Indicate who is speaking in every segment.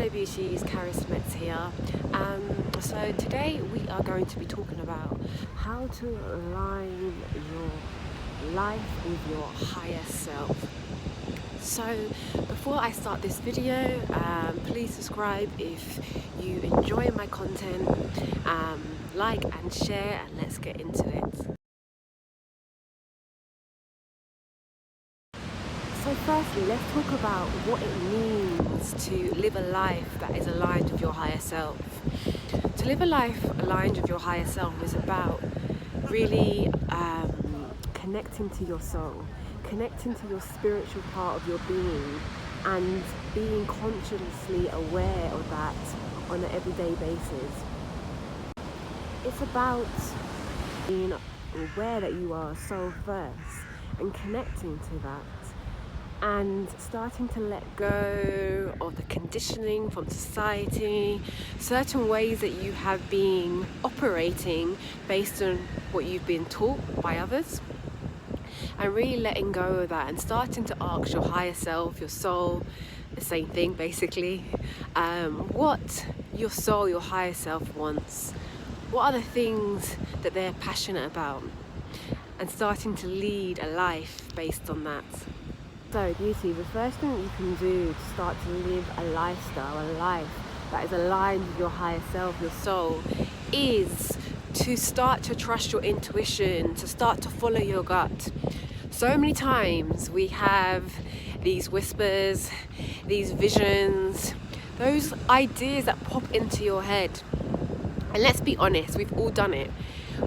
Speaker 1: Hello beauties, Karis Metz here. So today we are going to be talking about how to align your life with your higher self. So before I start this video, please subscribe if you enjoy my content, like and share, and let's get into it. So firstly, let's talk about what it means to live a life that is aligned with your higher self. To live a life aligned with your higher self is about really connecting to your soul, connecting to your spiritual part of your being, and being consciously aware of that on an everyday basis. It's about being aware that you are soul first and connecting to that, and starting to let go of the conditioning from society, certain ways that you have been operating based on what you've been taught by others, and really letting go of that and starting to ask your higher self, your soul, the same thing basically, what your soul, your higher self wants. What are the things that they're passionate about, and starting to lead a life based on that. So beauty, the first thing that you can do to start to live a lifestyle, a life that is aligned with your higher self, your soul, is to start to trust your intuition, to start to follow your gut. So many times we have these whispers, these visions, those ideas that pop into your head. And let's be honest, we've all done it,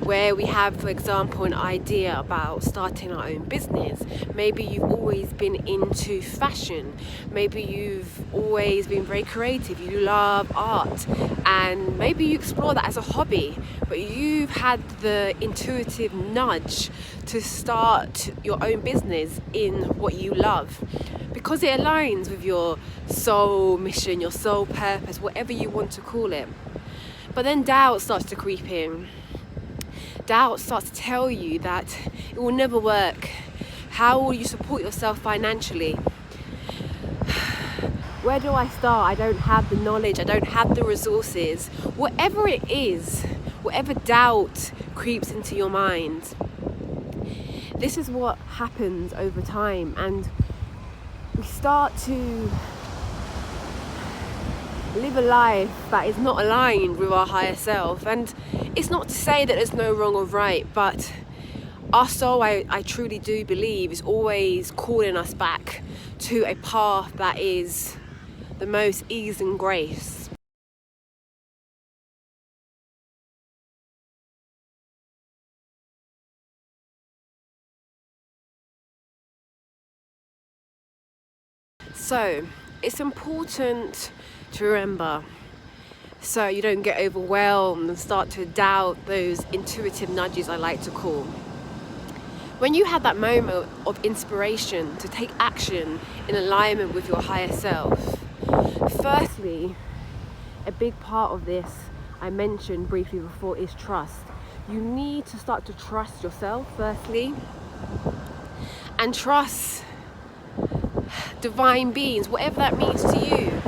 Speaker 1: where we have, for example, an idea about starting our own business. Maybe you've always been into fashion. Maybe you've always been very creative. You love art, and maybe you explore that as a hobby, but you've had the intuitive nudge to start your own business in what you love, because it aligns with your soul mission, your soul purpose, whatever you want to call it. But then doubt starts to creep in. Doubt starts to tell you that it will never work. How will you support yourself financially? Where do I start? I don't have the knowledge, I don't have the resources. Whatever it is, whatever doubt creeps into your mind, this is what happens over time, and we start to live a life that is not aligned with our higher self. And it's not to say that there's no wrong or right, but our soul, I truly do believe, is always calling us back to a path that is the most ease and grace. So it's important to remember, so you don't get overwhelmed and start to doubt those intuitive nudges, I like to call. When you have that moment of inspiration to take action in alignment with your higher self, firstly, a big part of this I mentioned briefly before is trust. You need to start to trust yourself firstly, and trust divine beings, whatever that means to you.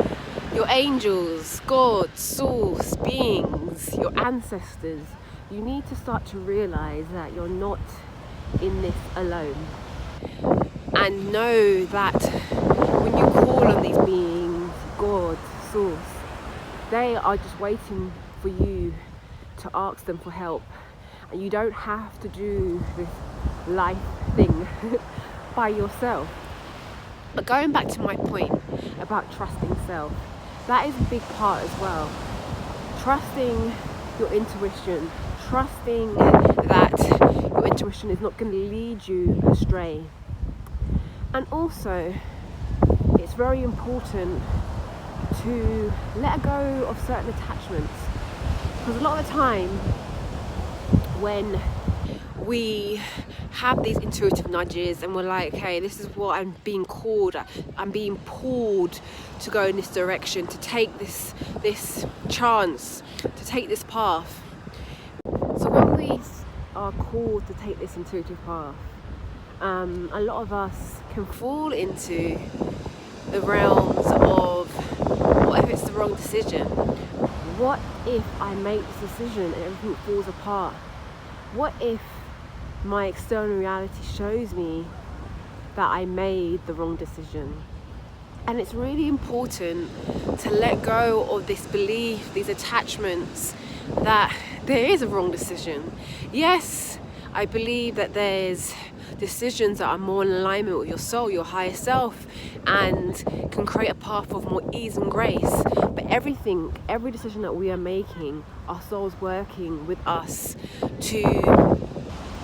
Speaker 1: Your angels, God, source, beings, your ancestors. You need to start to realize that you're not in this alone, and know that when you call on these beings, God, source, they are just waiting for you to ask them for help, and you don't have to do this life thing by yourself. But going back to my point about trusting self, that is a big part as well. Trusting your intuition, trusting that your intuition is not going to lead you astray. And also, it's very important to let go of certain attachments, because a lot of the time when we have these intuitive nudges and we're like, hey, this is what I'm being called, I'm being pulled to go in this direction, to take this chance, to take this path. So when we are called to take this intuitive path, a lot of us can fall into the realms of, what if it's the wrong wrong decision? What if I make this decision and everything falls apart? What if my external reality shows me that I made the wrong decision? And it's really important to let go of this belief, these attachments, that there is a wrong decision. Yes, I believe that there's decisions that are more in alignment with your soul, your higher self, and can create a path of more ease and grace. But every decision that we are making, our soul's working with us to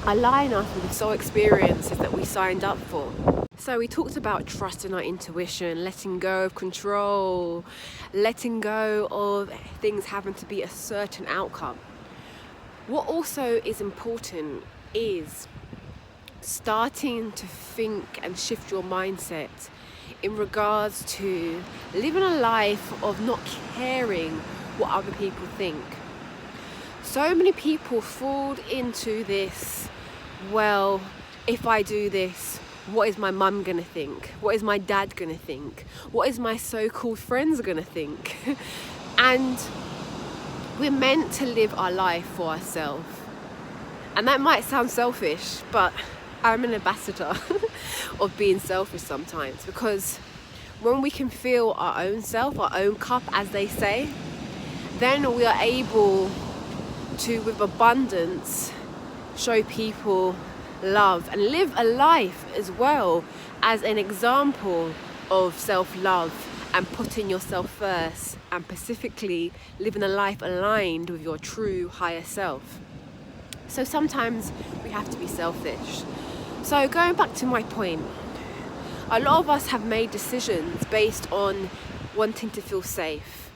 Speaker 1: align us with the soul experiences that we signed up for. So we talked about trusting our intuition, letting go of control, letting go of things having to be a certain outcome. What also is important is starting to think and shift your mindset in regards to living a life of not caring what other people think. So many people fall into this, well, if I do this, what is my mum gonna think? What is my dad gonna think? What is my so-called friends gonna think? And we're meant to live our life for ourselves. And that might sound selfish, but I'm an ambassador of being selfish sometimes, because when we can feel our own self, our own cup, as they say, then we are able to, with abundance, show people love and live a life as well as an example of self-love and putting yourself first, and specifically living a life aligned with your true higher self. So sometimes we have to be selfish. So going back to my point, a lot of us have made decisions based on wanting to feel safe,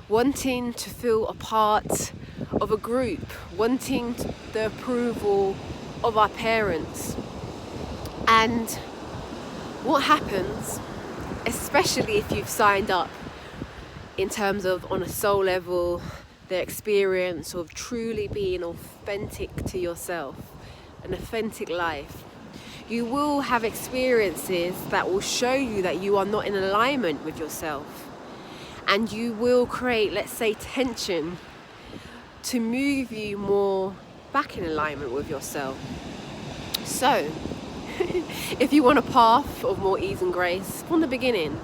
Speaker 1: wanting to feel a part of a group, wanting the approval of our parents. And what happens, especially if you've signed up in terms of on a soul level, the experience of truly being authentic to yourself, an authentic life, you will have experiences that will show you that you are not in alignment with yourself. And you will create, let's say, tension to move you more back in alignment with yourself. So, if you want a path of more ease and grace from the beginning,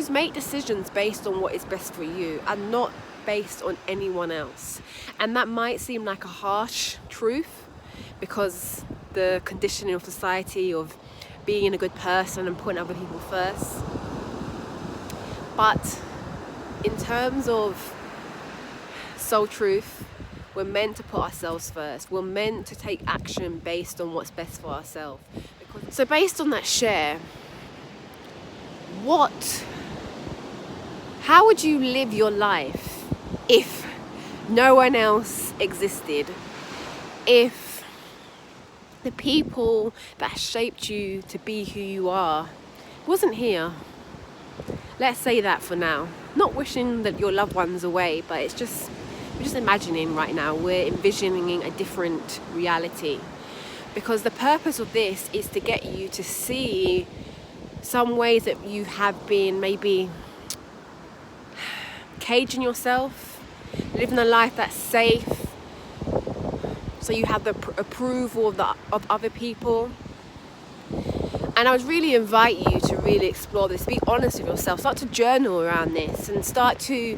Speaker 1: make decisions based on what is best for you and not based on anyone else. And that might seem like a harsh truth, because the conditioning of society of being a good person and putting other people first. But in terms of soul truth, we're meant to put ourselves first. We're meant to take action based on what's best for ourselves. So based on that share, how would you live your life if no one else existed? If the people that shaped you to be who you are wasn't here? Let's say that for now. Not wishing that your loved one's away, but we're just imagining right now. We're envisioning a different reality. Because the purpose of this is to get you to see some ways that you have been maybe caging yourself, living a life that's safe, so you have the approval of other people. And I would really invite you to really explore this, be honest with yourself, start to journal around this and start to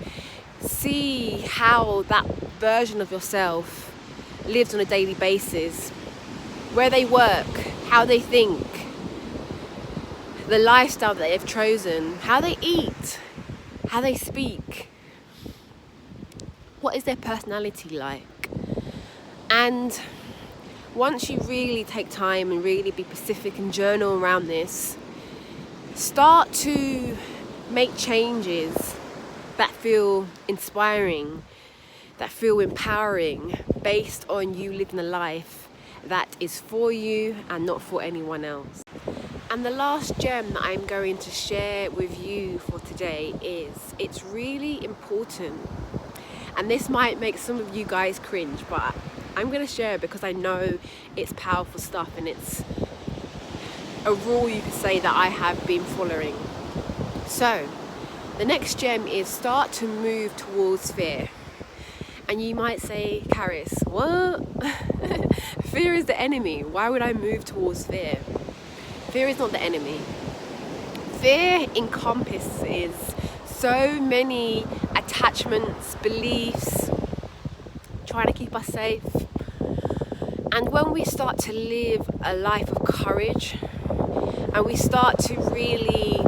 Speaker 1: see how that version of yourself lives on a daily basis, where they work, how they think, the lifestyle that they've chosen, how they eat, how they speak, what is their personality like. And once you really take time and really be specific and journal around this, start to make changes that feel inspiring, that feel empowering, based on you living a life that is for you and not for anyone else. And the last gem that I'm going to share with you for today is, it's really important, and this might make some of you guys cringe, but I'm going to share it because I know it's powerful stuff, and it's a rule, you could say, that I have been following. So, The next gem is start to move towards fear. And you might say, Caris, what? Fear is the enemy. Why would I move towards fear? Fear is not the enemy. Fear encompasses so many attachments, beliefs, trying to keep us safe. And when we start to live a life of courage, and we start to really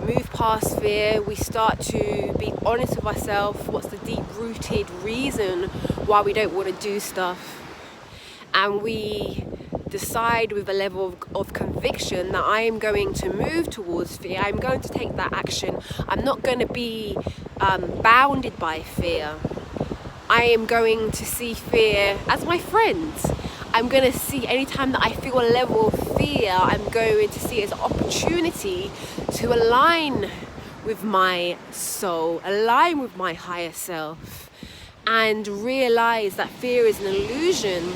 Speaker 1: move past fear, we start to be honest with ourselves, what's the deep-rooted reason why we don't want to do stuff, and we decide with a level of conviction that I am going to move towards fear, I'm going to take that action, I'm not going to be bounded by fear. I am going to see fear as my friend. I'm going to see anytime that I feel a level of fear, I'm going to see it as an opportunity to align with my soul, align with my higher self, and realize that fear is an illusion.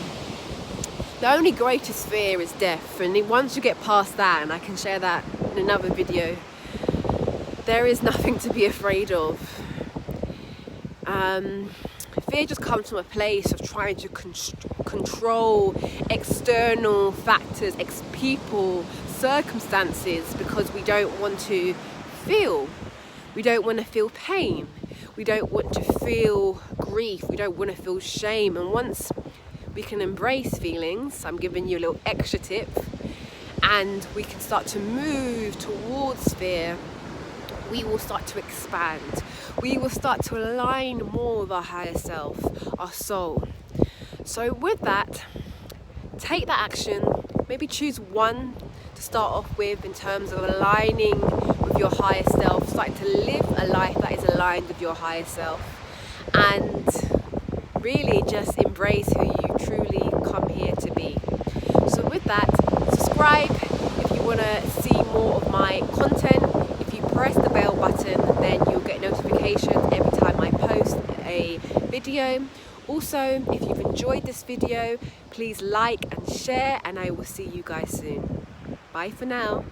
Speaker 1: The only greatest fear is death, and once you get past that, and I can share that in another video, there is nothing to be afraid of. Fear just comes from a place of trying to control external factors, people, circumstances, because we don't want to feel. We don't want to feel pain. We don't want to feel grief. We don't want to feel shame. And once we can embrace feelings, I'm giving you a little extra tip, and we can start to move towards fear, we will start to expand. We will start to align more with our higher self, our soul. So with that, take that action. Maybe choose one to start off with in terms of aligning with your higher self, starting to live a life that is aligned with your higher self, and really just embrace who you truly come here to be. So with that, subscribe if you want to see more of my content. If you press the bell button, then you'll get notifications every time I post a video. Also, if you've enjoyed this video, please like and share, and I will see you guys soon. Bye for now.